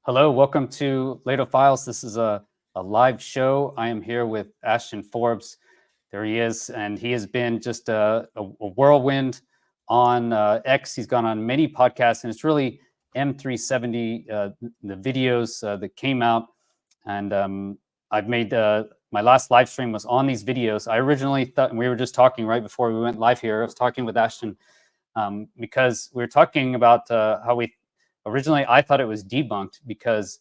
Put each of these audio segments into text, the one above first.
Hello, welcome to Lato Files. This is a live show. I am here with Ashton Forbes. There he is, and he has been just a whirlwind on X. He's gone on many podcasts, and it's really M370, the videos that came out. And I've made my last live stream was on these videos. I originally thought, and we were just talking right before we went live here, I was talking with Ashton because we were talking about how we originally, I thought it was debunked because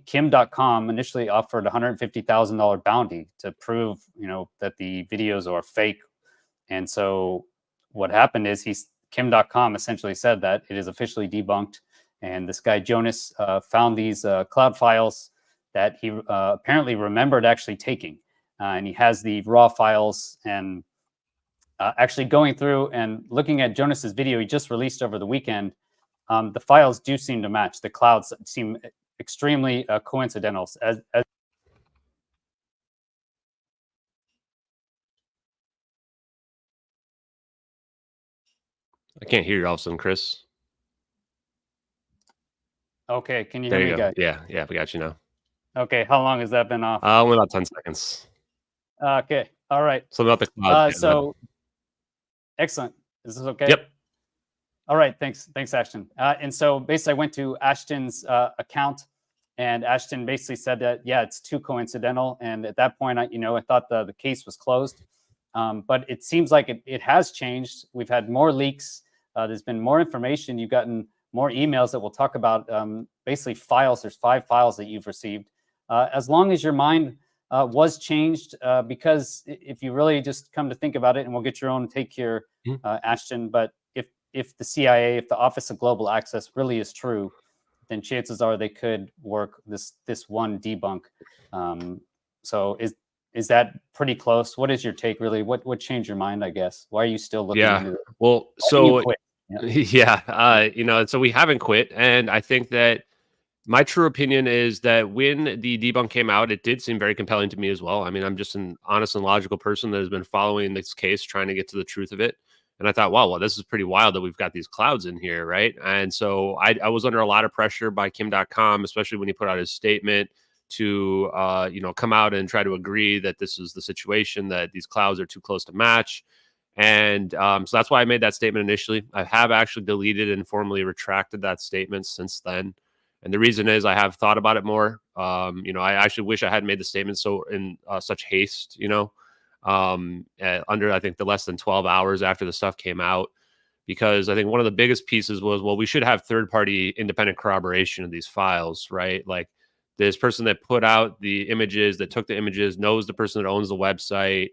Kim.com initially offered $150,000 bounty to prove, that the videos are fake. And so what happened is Kim.com essentially said that it is officially debunked. And this guy Jonas found these cloud files that he apparently remembered actually taking. And he has the raw files, and actually going through and looking at Jonas's video he just released over the weekend. The files do seem to match. The clouds seem extremely coincidental. I can't hear you all of a sudden, Chris. Okay, can you hear me, guys? Yeah, we got you now. Okay, how long has that been off? Only about 10 seconds. Okay, all right. So about the cloud. Excellent. Is this okay? Yep. All right, thanks, Ashton. And so basically I went to Ashton's account, and Ashton basically said that, yeah, it's too coincidental. And at that point, I thought the case was closed. But it seems like it has changed. We've had more leaks. There's been more information. You've gotten more emails that we'll talk about, basically files. There's 5 files that you've received. As long as your mind was changed, because if you really just come to think about it, and we'll get your own take here, Ashton, but if the CIA, if the Office of Global Access really is true, then chances are they could work this one debunk. So is that pretty close? What is your take, really? What changed your mind, I guess? Why are you still looking into it? Well, so so we haven't quit. And I think that my true opinion is that when the debunk came out, it did seem very compelling to me as well. I mean, I'm just an honest and logical person that has been following this case, trying to get to the truth of it. And I thought, wow, well, this is pretty wild that we've got these clouds in here, right? And so I was under a lot of pressure by Kim.com, especially when he put out his statement to, come out and try to agree that this is the situation, that these clouds are too close to match. And so that's why I made that statement initially. I have actually deleted and formally retracted that statement since then. And the reason is I have thought about it more. I actually wish I hadn't made the statement so in such haste, under, I think, the less than 12 hours after the stuff came out, because I think one of the biggest pieces was, well, we should have third-party independent corroboration of these files, right? Like this person that put out the images, that took the images, knows the person that owns the website.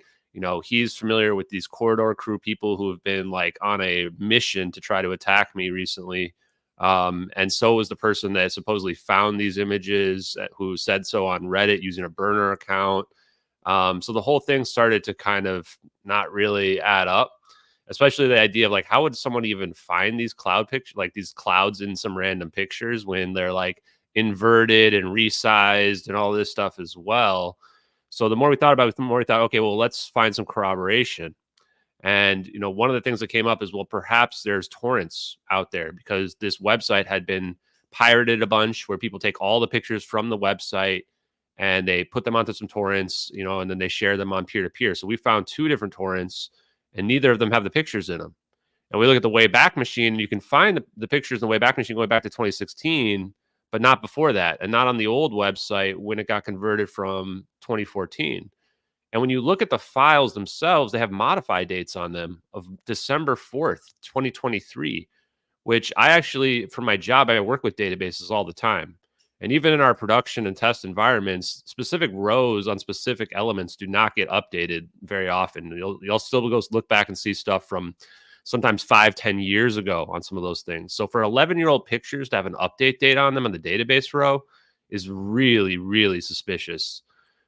He's familiar with these corridor crew people who have been like on a mission to try to attack me recently. And so was the person that supposedly found these images, who said so on Reddit using a burner account. So the whole thing started to kind of not really add up, especially the idea of like, how would someone even find these cloud pictures, like these clouds in some random pictures, when they're like inverted and resized and all this stuff as well. So the more we thought about it, the more we thought, okay, well, let's find some corroboration. And, one of the things that came up is, well, perhaps there's torrents out there, because this website had been pirated a bunch, where people take all the pictures from the website and they put them onto some torrents, and then they share them on peer-to-peer. So we found 2 different torrents, and neither of them have the pictures in them. And we look at the Wayback Machine, and you can find the pictures in the Wayback Machine going back to 2016, but not before that, and not on the old website when it got converted from 2014. And when you look at the files themselves, they have modified dates on them of December 4th, 2023, which I actually, for my job, I work with databases all the time. And even in our production and test environments, specific rows on specific elements do not get updated very often. You'll still go look back and see stuff from sometimes 5-10 years ago on some of those things. So for 11-year-old pictures to have an update date on them on the database row is really, really suspicious.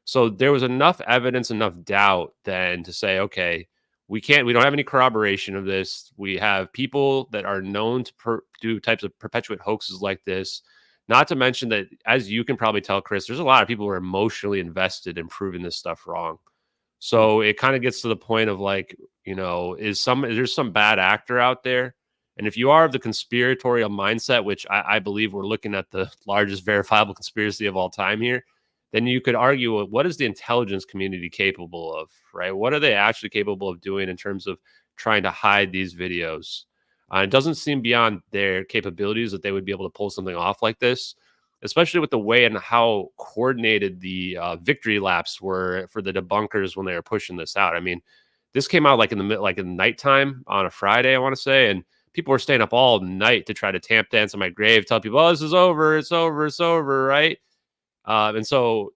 So there was enough evidence, enough doubt then to say, okay, we don't have any corroboration of this. We have people that are known to do types of perpetuate hoaxes like this. Not to mention that, as you can probably tell, Chris, there's a lot of people who are emotionally invested in proving this stuff wrong. So it kind of gets to the point of like, there's some bad actor out there And if you are of the conspiratorial mindset, which I believe we're looking at the largest verifiable conspiracy of all time here, then you could argue, well, what is the intelligence community capable of, right? What are they actually capable of doing in terms of trying to hide these videos? It doesn't seem beyond their capabilities that they would be able to pull something off like this, especially with the way and how coordinated the victory laps were for the debunkers when they were pushing this out. I mean, this came out like in the nighttime on a Friday, I want to say, and people were staying up all night to try to tamp dance on my grave, tell people, "Oh, this is over, it's over, it's over," right? And so,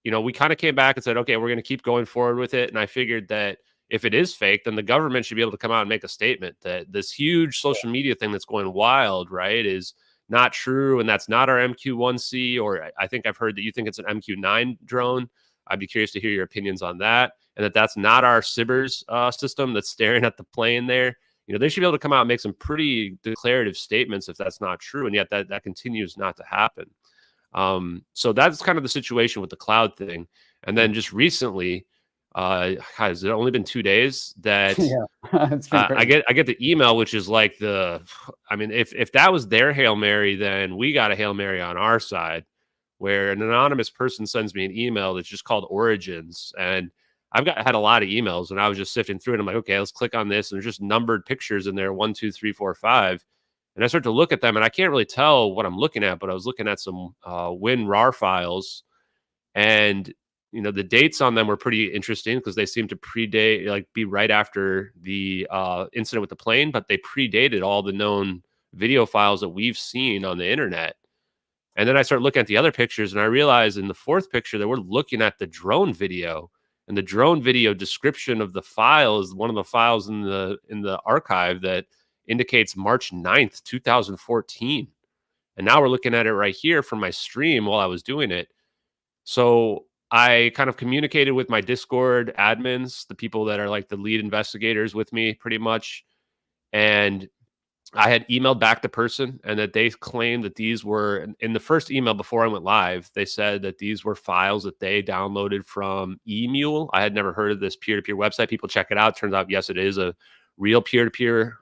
we kind of came back and said, okay, we're going to keep going forward with it. And I figured that if it is fake, then the government should be able to come out and make a statement that this huge social media thing that's going wild, right, is not true. And that's not our MQ-1C, or I think I've heard that you think it's an MQ-9 drone. I'd be curious to hear your opinions on that. And that's not our Sibers system that's staring at the plane there. They should be able to come out and make some pretty declarative statements if that's not true. And yet that continues not to happen. So that's kind of the situation with the cloud thing. And then just recently, has it only been 2 days that I get the email, which is like if that was their Hail Mary, then we got a Hail Mary on our side, where an anonymous person sends me an email that's just called Origins. And I've had a lot of emails, and I was just sifting through it. I'm like, okay, let's click on this. And there's just numbered pictures in there, 1, 2, 3, 4, 5. And I start to look at them, and I can't really tell what I'm looking at, but I was looking at some WinRAR files, and the dates on them were pretty interesting because they seem to predate, like be right after the incident with the plane, but they predated all the known video files that we've seen on the internet. And then I start looking at the other pictures, and I realize in the fourth picture that we're looking at the drone video, and the drone video description of the file is one of the files in the archive that indicates March 9th, 2014. And now we're looking at it right here from my stream while I was doing it. So I kind of communicated with my Discord admins, the people that are like the lead investigators with me pretty much. And I had emailed back the person, and that they claimed that these were, in the first email before I went live, they said that these were files that they downloaded from eMule. I had never heard of this peer-to-peer website. People check it out. Turns out, yes, it is a real peer-to-peer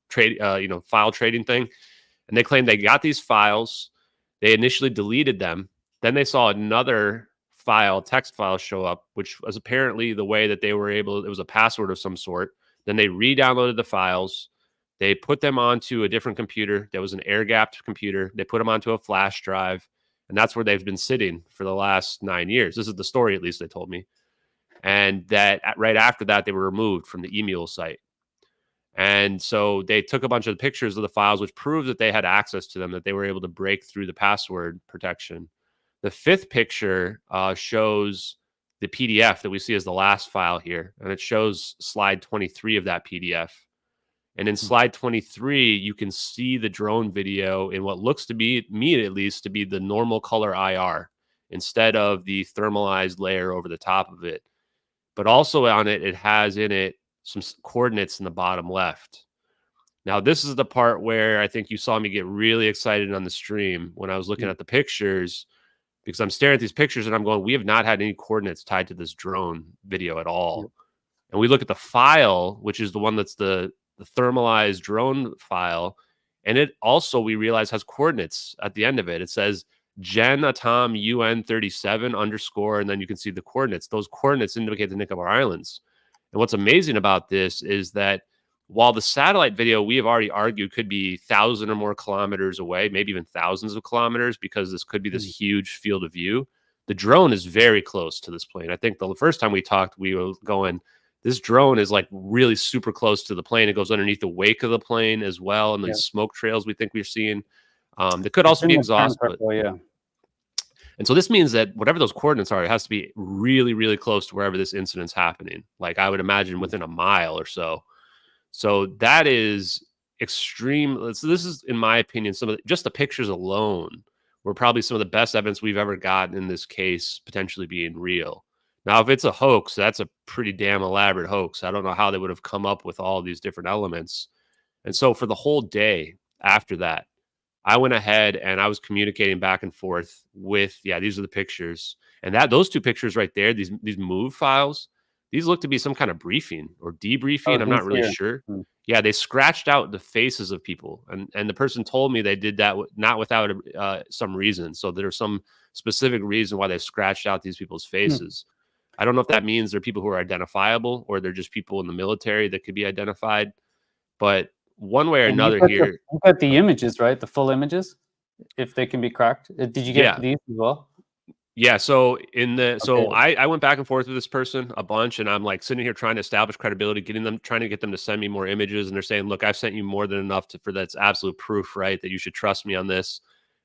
trade, file trading thing. And they claimed they got these files. They initially deleted them. Then they saw another text file show up, which was apparently the way that they were able, it was a password of some sort. Then they re-downloaded the files. They put them onto a different computer. There was an air-gapped computer. They put them onto a flash drive. And that's where they've been sitting for the last 9 years. This is the story, at least they told me. And that right after that, they were removed from the eMule site. And so they took a bunch of pictures of the files, which proved that they had access to them, that they were able to break through the password protection. The fifth picture shows the PDF that we see as the last file here. And it shows slide 23 of that PDF. And in slide 23, you can see the drone video in what looks to be, me at least, to be the normal color IR instead of the thermalized layer over the top of it. But also on it, it has in it some coordinates in the bottom left. Now, this is the part where I think you saw me get really excited on the stream when I was looking at the pictures, because I'm staring at these pictures and I'm going, we have not had any coordinates tied to this drone video at all. And we look at the file, which is the one that's the thermalized drone file. And it also, we realize, has coordinates at the end of it. It says Gen Atom UN 37 _, and then you can see the coordinates. Those coordinates indicate the Nicobar Islands. And what's amazing about this is that while the satellite video, we have already argued, could be 1,000 or more kilometers away, maybe even thousands of kilometers, because this could be this huge field of view, the drone is very close to this plane. I think the first time we talked, we were going, this drone is like really super close to the plane. It goes underneath the wake of the plane as well. And the smoke trails we think we're seeing. There could also be exhaust. And so this means that whatever those coordinates are, it has to be really, really close to wherever this incident's happening. Like I would imagine within a mile or so. So that is extreme. So this is, in my opinion, just the pictures alone were probably some of the best evidence we've ever gotten in this case potentially being real. Now, if it's a hoax, that's a pretty damn elaborate hoax. I don't know how they would have come up with all these different elements. And so for the whole day after that, I went ahead and I was communicating back and forth with, these are the pictures. And those two pictures right there, these move files, these look to be some kind of briefing or debriefing. Oh, I'm these not really here. sure. Hmm. Yeah, they scratched out the faces of people, and the person told me they did that not without some reason. So there's some specific reason why they scratched out these people's Hmm. faces. I don't know if that means they're people who are identifiable or they're just people in the military that could be identified. But one way or And another here, you got the images, right? The full images, if they can be cracked. Did you get yeah, these as well? yeah. So Okay. I went back and forth with this person a bunch, and I'm like sitting here trying to establish credibility, trying to get them to send me more images, and they're saying, "Look, I've sent you more than enough for that's absolute proof, right? That you should trust me on this."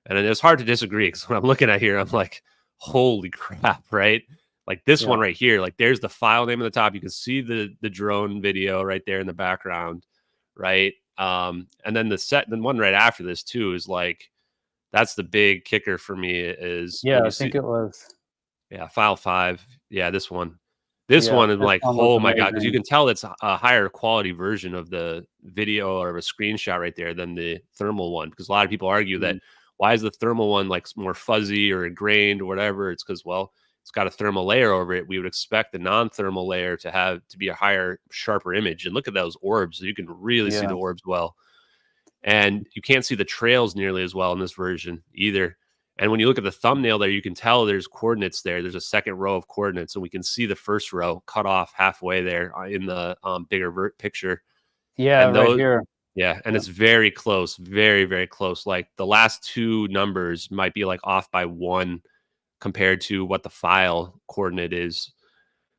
And it's hard to disagree because when I'm looking at here, I'm like, "Holy crap!" Right? Like this Yeah. one right here, like there's the file name at the top. You can see the drone video right there in the background, right? And then the one right after this too is like that's the big kicker for me is Yeah, when you I think see, it was. yeah, file 5. Yeah, this one. This Yeah, one is this like, one was oh my god, because you amazing. can tell it's a higher quality version of the video or a screenshot right there than the thermal one. Because a lot of people argue that Mhm. why is the thermal one like more fuzzy or ingrained or whatever? It's because, well, it's got a thermal layer over it. We would expect the non-thermal layer to be a higher, sharper image. And look at those orbs. You can really see Yeah. the orbs well. And you can't see the trails nearly as well in this version either. And when you look at the thumbnail there, you can tell there's coordinates there. There's a second row of coordinates, and we can see the first row cut off halfway there in the bigger picture. Yeah, And right those, here. yeah, and Yeah. it's very close, very, very close. Like the last two numbers might be like off by one compared to what the file coordinate is.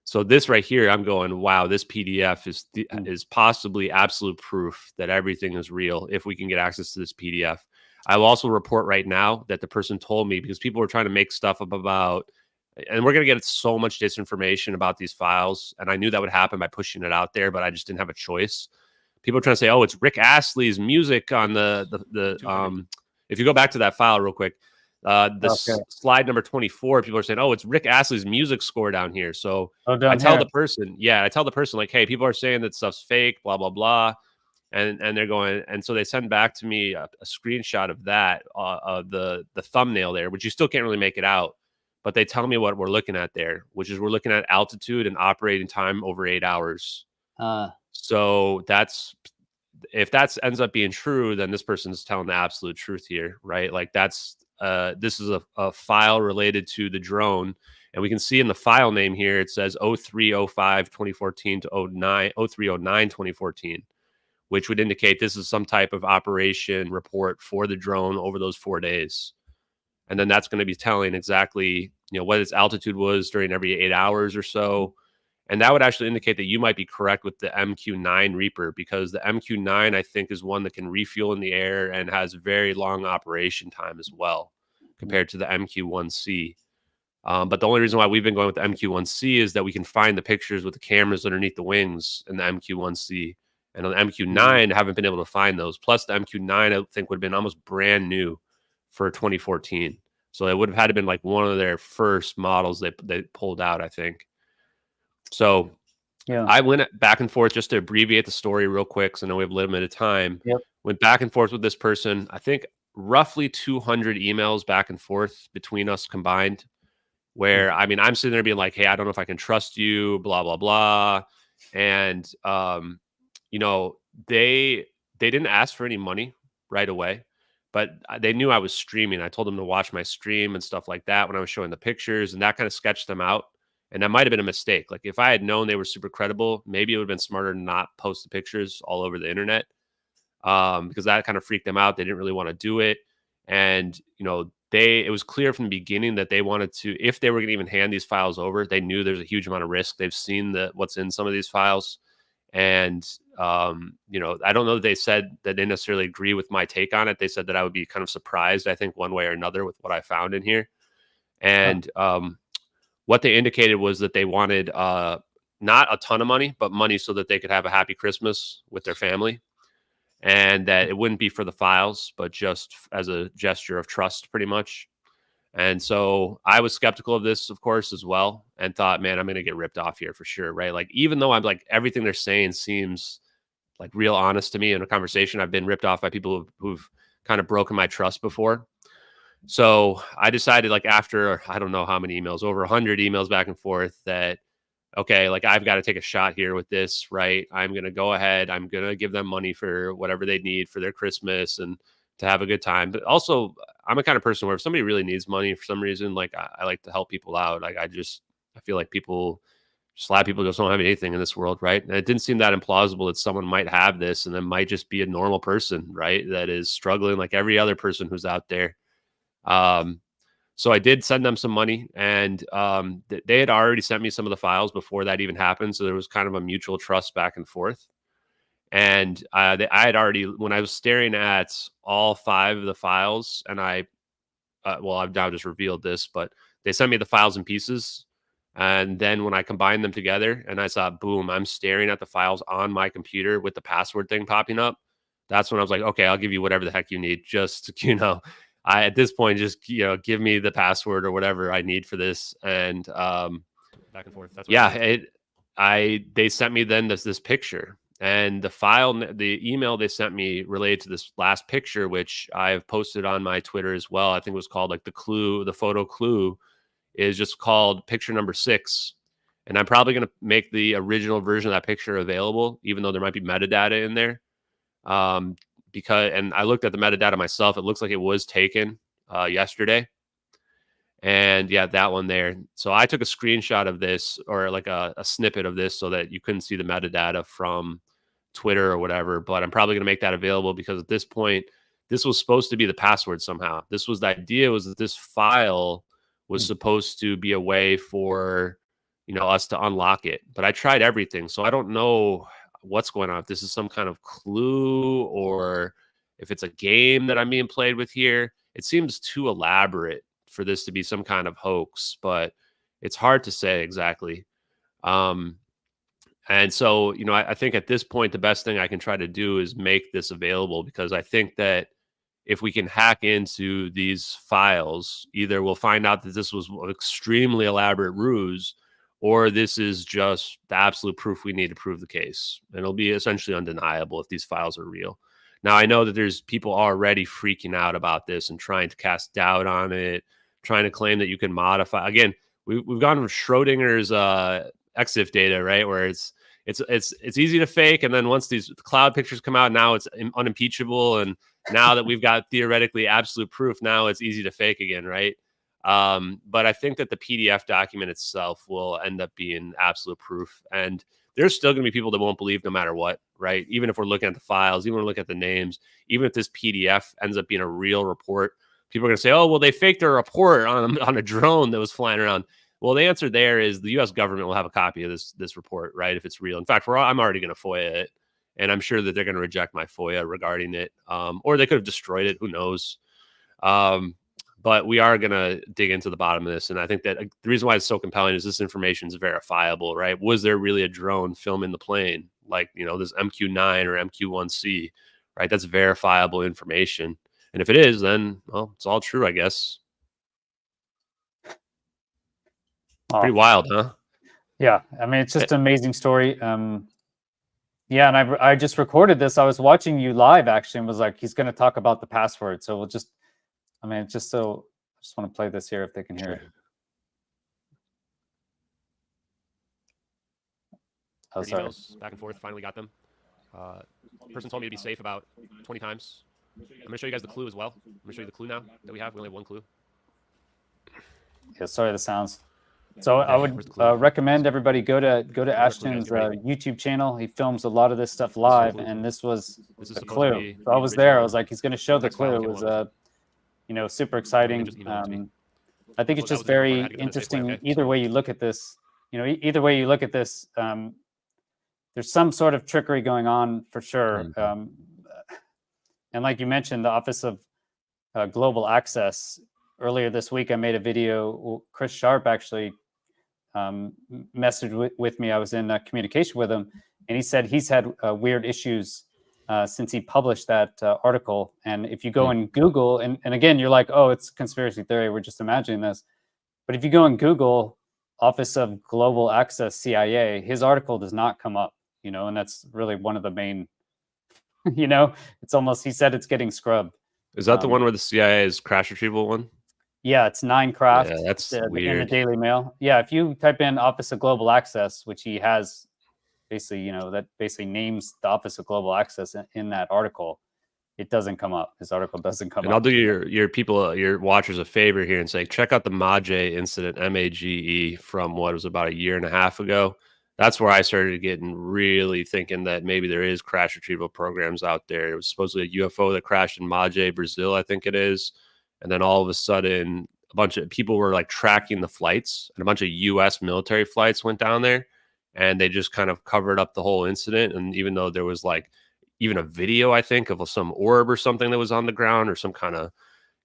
So this right here, I'm going, wow, this PDF Mm. is possibly absolute proof that everything is real if we can get access to this PDF. I will also report right now that the person told me because people were trying to make stuff up about, and we're going to get so much disinformation about these files. And I knew that would happen by pushing it out there, but I just didn't have a choice. People are trying to say, oh, it's Rick Astley's music on if you go back to that file real quick, Okay. slide number 24, people are saying, oh, it's Rick Astley's music score down here. So Oh, I down tell here. the person, yeah, I tell the person like, hey, people are saying that stuff's fake, blah, blah, blah. And they're going, and so they send back to me a screenshot of that, of the thumbnail there, which you still can't really make it out. But they tell me what we're looking at there, which is we're looking at altitude and operating time over 8 hours. Uh, So if that ends up being true, then this person's telling the absolute truth here, right? Like this is a file related to the drone. And we can see in the file name here, it says 0305 2014 to 0309 2014, which would indicate this is some type of operation report for the drone over those 4 days. And then that's going to be telling exactly, what its altitude was during every 8 hours or so. And that would actually indicate that you might be correct with the MQ9 Reaper because the MQ9, I think, is one that can refuel in the air and has very long operation time as well compared to the MQ1C. But the only reason why we've been going with the MQ1C is that we can find the pictures with the cameras underneath the wings in the MQ1C. And on the MQ9, I haven't been able to find those. Plus, the MQ9, I think, would have been almost brand new for 2014. So it would have had to been like one of their first models they pulled out, I think. So yeah. I went back and forth just to abbreviate the story real quick because I know we have limited time. Yep. Went back and forth with this person. I think roughly 200 emails back and forth between us combined. Where I mean, I'm sitting there being like, "Hey, I don't know if I can trust you," blah blah blah, and you know, they didn't ask for any money right away, but they knew I was streaming. I told them to watch my stream and stuff like that when I was showing the pictures, and that kind of sketched them out. And that might have been a mistake. Like if I had known they were super credible, maybe it would have been smarter to not post the pictures all over the internet, because that kind of freaked them out. They didn't really want to do it, and it was clear from the beginning that they wanted to, if they were going to even hand these files over, they knew there's a huge amount of risk. They've seen what's in some of these files, and I don't know that they said that they necessarily agree with my take on it. They said that I would be kind of surprised, I think, one way or another with what I found in here, and what they indicated was that they wanted not a ton of money, but money so that they could have a happy Christmas with their family, and that it wouldn't be for the files, but just as a gesture of trust, pretty much. And so I was skeptical of this, of course, as well, and thought, man, I'm going to get ripped off here for sure, right? Like, even though I'm like, everything they're saying seems like real honest to me in a conversation, I've been ripped off by people who've kind of broken my trust before. So I decided, like, after, I don't know how many emails, over 100 emails back and forth, that okay, like I've got to take a shot here with this, right? I'm going to go ahead. I'm going to give them money for whatever they need for their Christmas and to have a good time. But also, I'm a kind of person where if somebody really needs money for some reason, like I like to help people out. Like I feel like just a lot of people just don't have anything in this world, right? And it didn't seem that implausible that someone might have this and then might just be a normal person, right? That is struggling like every other person who's out there. So I did send them some money, and they had already sent me some of the files before that even happened. So there was kind of a mutual trust back and forth. And I had already, when I was staring at all 5 of the files, and well, I've now just revealed this, but they sent me the files in pieces. And then when I combined them together and I saw, boom, I'm staring at the files on my computer with the password thing popping up. That's when I was like, okay, I'll give you whatever the heck you need. Just, at this point, just, give me the password or whatever I need for this. And back and forth. That's what they sent me then this picture, and the email they sent me related to this last picture, which I have posted on my Twitter as well. I think it was called like the photo clue is just called picture number 6. And I'm probably going to make the original version of that picture available, even though there might be metadata in there. And I looked at the metadata myself. It looks like it was taken yesterday. And yeah, that one there. So I took a screenshot of this, or like a snippet of this, so that you couldn't see the metadata from Twitter or whatever. But I'm probably going to make that available because at this point, this was supposed to be the password somehow. This was the idea, was that this file was supposed to be a way for, us to unlock it. But I tried everything. So I don't know what's going on. If this is some kind of clue or if it's a game that I'm being played with here. It seems too elaborate for this to be some kind of hoax, but it's hard to say exactly. And so, I think at this point, the best thing I can try to do is make this available, because I think that if we can hack into these files, either we'll find out that this was an extremely elaborate ruse, or this is just the absolute proof we need to prove the case. And it'll be essentially undeniable if these files are real. Now, I know that there's people already freaking out about this and trying to cast doubt on it, trying to claim that you can modify. Again, we've gone from Schrodinger's EXIF data, right, where it's easy to fake, and then once these cloud pictures come out, now it's unimpeachable, and now that we've got theoretically absolute proof, now it's easy to fake again, right? But I think that the PDF document itself will end up being absolute proof, and there's still going to be people that won't believe no matter what, right? Even if we're looking at the files, even when we look at the names, even if this PDF ends up being a real report, people are going to say, oh, well, they faked a report on a drone that was flying around. Well, the answer there is the U.S. government will have a copy of this report, right, if it's real. In fact, I'm already going to FOIA it, and I'm sure that they're going to reject my FOIA regarding it, or they could have destroyed it. Who knows? But we are going to dig into the bottom of this, and I think that the reason why it's so compelling is this information is verifiable, right? Was there really a drone filming the plane, like, this MQ-9 or MQ-1C, right? That's verifiable information, and if it is, then, well, it's all true, I guess. Pretty wild, huh? Yeah, I mean, it's just an amazing story. Yeah, and I just recorded this. I was watching you live actually, and was like, he's going to talk about the password. So we'll just, I mean, it's just so. I just want to play this here if they can hear it. Oh, sorry. Emails back and forth. Finally got them. Person told me to be safe about 20 times. I'm going to show you guys the clue as well. I'm going to show you the clue now that we have. We only have one clue. Yeah, sorry the sounds. So I would recommend everybody go to Ashton's YouTube channel. He films a lot of this stuff live, and this was the clue. So I was there. I was like, he's going to show the clue. It was super exciting. I think it's just very interesting. Either way you look at this, either way you look at this, there's some sort of trickery going on for sure. And like you mentioned, the Office of Global Access. Earlier this week, I made a video. Chris Sharp actually messaged with me. I was in communication with him, and he said he's had weird issues since he published that article. And if you go and Google, and again, you're like, oh, it's conspiracy theory. We're just imagining this. But if you go and Google Office of Global Access CIA, his article does not come up, and that's really one of the main, it's almost, he said it's getting scrubbed. Is that the one where the CIA's crash retrieval one? Yeah, it's 9 Yeah, Craft that's in the weird. Daily Mail. Yeah, if you type in Office of Global Access, which he has basically, that basically names the Office of Global Access in that article, it doesn't come up. His article doesn't come And I'll up. do your people, your watchers a favor here and say, check out the Mage incident, MAGE, from what was about a year and a half ago. That's where I started getting really thinking that maybe there is crash retrieval programs out there. It was supposedly a UFO that crashed in Mage, Brazil, I think it is. And then all of a sudden, a bunch of people were like tracking the flights, and a bunch of US military flights went down there, and they just kind of covered up the whole incident. And even though there was like even a video, I think, of some orb or something that was on the ground, or some kind of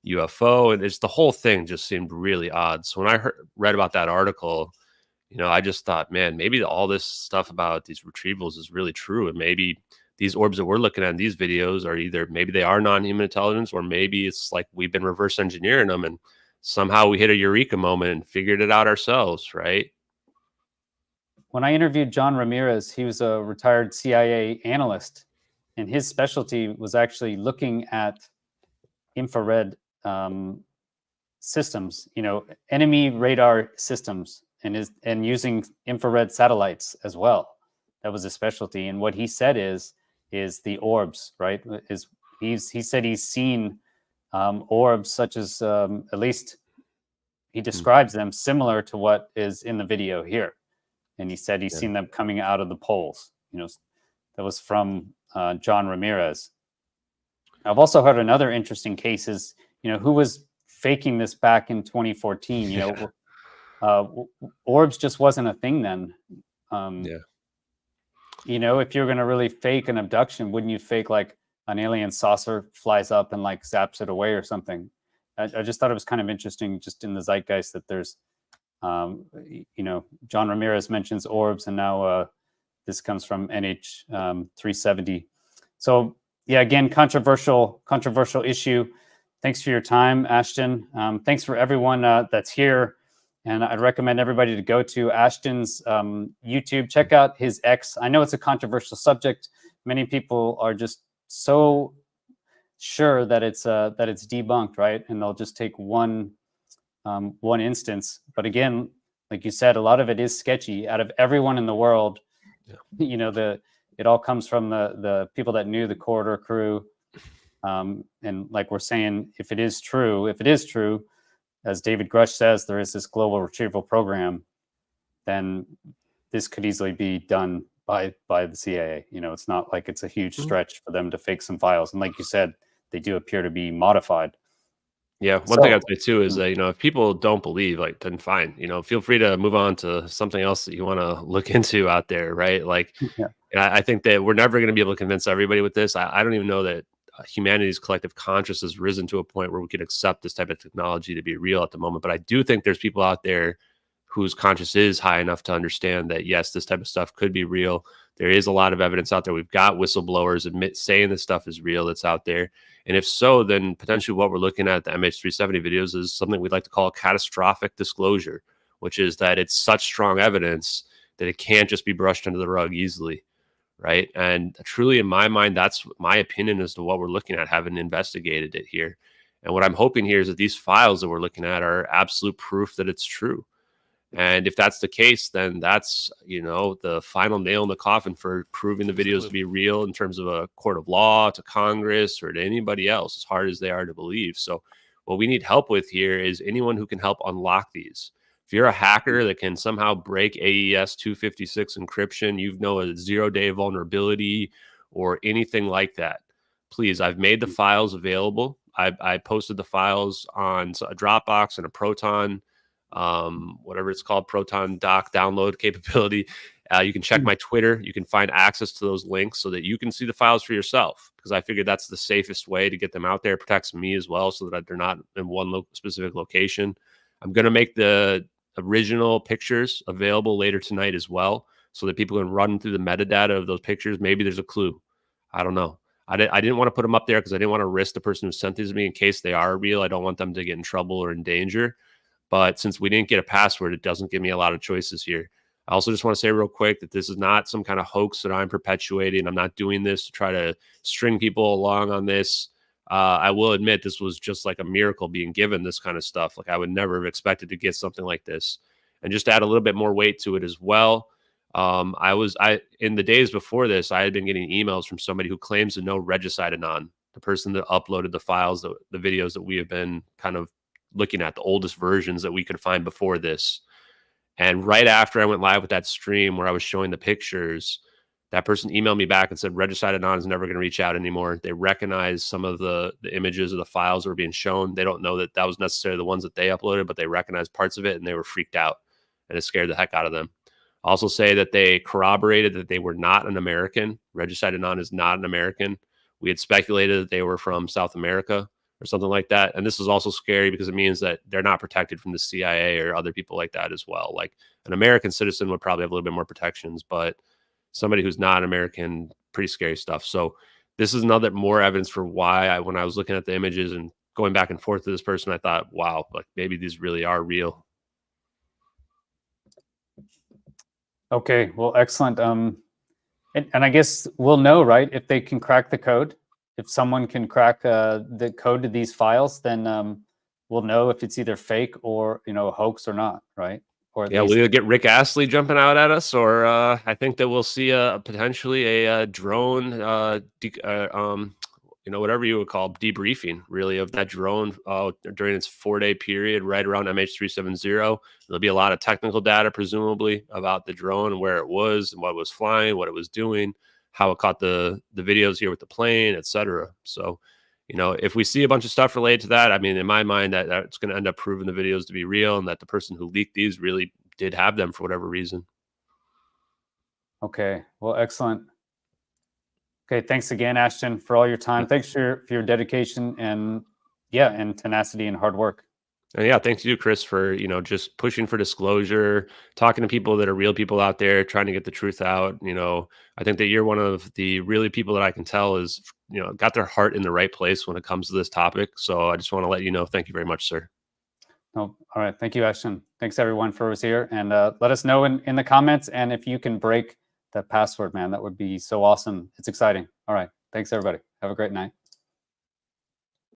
UFO, and it's the whole thing just seemed really odd. So when I read about that article, I just thought, man, maybe all this stuff about these retrievals is really true, and maybe these orbs that we're looking at in these videos are either, maybe they are non-human intelligence, or maybe it's like we've been reverse engineering them, and somehow we hit a eureka moment and figured it out ourselves, right? When I interviewed John Ramirez, he was a retired CIA analyst, and his specialty was actually looking at infrared systems, enemy radar systems, and using infrared satellites as well. That was his specialty. And what he said is the orbs, right? He said he's seen orbs such as, at least he describes them similar to what is in the video here. And he said he's seen them coming out of the poles. That was from John Ramirez. I've also heard another interesting case is, who was faking this back in 2014? Orbs just wasn't a thing then. If you're going to really fake an abduction, wouldn't you fake like an alien saucer flies up and like zaps it away or something? I just thought it was kind of interesting, just in the zeitgeist, that there's, John Ramirez mentions orbs, and now this comes from MH370. So yeah, again, controversial issue. Thanks for your time, Ashton. Thanks for everyone that's here. And I'd recommend everybody to go to Ashton's YouTube, check out his X. I know it's a controversial subject. Many people are just so sure that it's debunked, right? And they'll just take one instance. But again, like you said, a lot of it is sketchy. Out of everyone in the world, it all comes from the people that knew the corridor crew. And like we're saying, if it is true, as David Grush says, there is this global retrieval program, then this could easily be done by the CIA. It's not like it's a huge stretch for them to fake some files. And like you said, they do appear to be modified. Yeah, one thing I'd say too is that, if people don't believe, like, then fine, feel free to move on to something else that you want to look into out there, right? Like, and I think that we're never going to be able to convince everybody with this. I don't even know that humanity's collective conscious has risen to a point where we could accept this type of technology to be real at the moment. But I do think there's people out there whose conscience is high enough to understand that, yes, this type of stuff could be real. There is a lot of evidence out there. We've got whistleblowers saying this stuff is real that's out there. And if so, then potentially what we're looking at the MH370 videos is something we'd like to call a catastrophic disclosure, which is that it's such strong evidence that it can't just be brushed under the rug easily, right? And truly, in my mind, that's my opinion as to what we're looking at, having investigated it here. And what I'm hoping here is that these files that we're looking at are absolute proof that it's true. And if that's the case, then that's, the final nail in the coffin for proving the videos to be real in terms of a court of law, to Congress, or to anybody else, as hard as they are to believe. So what we need help with here is anyone who can help unlock these. If you're a hacker that can somehow break AES 256 encryption, a 0-day vulnerability or anything like that, please, I've made the files available. I posted the files on a Dropbox and a Proton, whatever it's called, Proton doc download capability. You can check my Twitter. You can find access to those links so that you can see the files for yourself, because I figured that's the safest way to get them out there. It protects me as well, so that they're not in one specific location. I'm going to make the original pictures available later tonight as well, so that people can run through the metadata of those pictures. Maybe there's a clue. I don't know. I didn't want to put them up there because I didn't want to risk the person who sent these to me in case they are real. I don't want them to get in trouble or in danger. But since we didn't get a password, it doesn't give me a lot of choices here. I also just want to say real quick that this is not some kind of hoax that I'm perpetuating. I'm not doing this to try to string people along on this. I will admit this was just like a miracle being given this kind of stuff. Like I would never have expected to get something like this. And just to add a little bit more weight to it as well, I in the days before this, I had been getting emails from somebody who claims to know Regicide Anon, the person that uploaded the files, the videos that we have been kind of looking at, the oldest versions that we could find before this. And right after I went live with that stream where I was showing the pictures, that person emailed me back and said, Regicide Anon is never going to reach out anymore. They recognize some of the images or the files that were being shown. They don't know that that was necessarily the ones that they uploaded, but they recognized parts of it and they were freaked out and it scared the heck out of them. Also say that they corroborated that they were not an American. Regicide Anon is not an American. We had speculated that they were from South America or something like that. And this is also scary because it means that they're not protected from the CIA or other people like that as well. Like an American citizen would probably have a little bit more protections, but somebody who's not American, pretty scary stuff. So this is another more evidence for why when I was looking at the images and going back and forth to this person, I thought, wow, like maybe these really are real. Okay, well, excellent. And I guess we'll know, right, if they can crack the code. If someone can crack the code to these files, then we'll know if it's either fake or, you know, hoax or not, right? Or at Yeah, least... we'll either get Rick Astley jumping out at us, or I think that we'll see potentially a drone, you know, whatever you would call debriefing, really, of that drone during its 4-day period, right around MH370. There'll be a lot of technical data, presumably, about the drone and where it was and what it was flying, what it was doing, how it caught the videos here with the plane, etc. So, you know, if we see a bunch of stuff related to that, I mean, in my mind, that's going to end up proving the videos to be real and that the person who leaked these really did have them for whatever reason. Okay, well, excellent. Okay, thanks again, Ashton, for all your time. Thanks for your dedication and, yeah, and tenacity and hard work. And yeah, thanks to you, Chris, for, you know, just pushing for disclosure, talking to people that are real people out there, trying to get the truth out. You know, I think that you're one of the really people that I can tell is, you know, got their heart in the right place when it comes to this topic. So I just want to let you know, thank you very much, sir. No, all right. Thank you, Ashton. Thanks everyone for was here. And let us know in the comments. And if you can break that password, man, that would be so awesome. It's exciting. All right. Thanks everybody. Have a great night.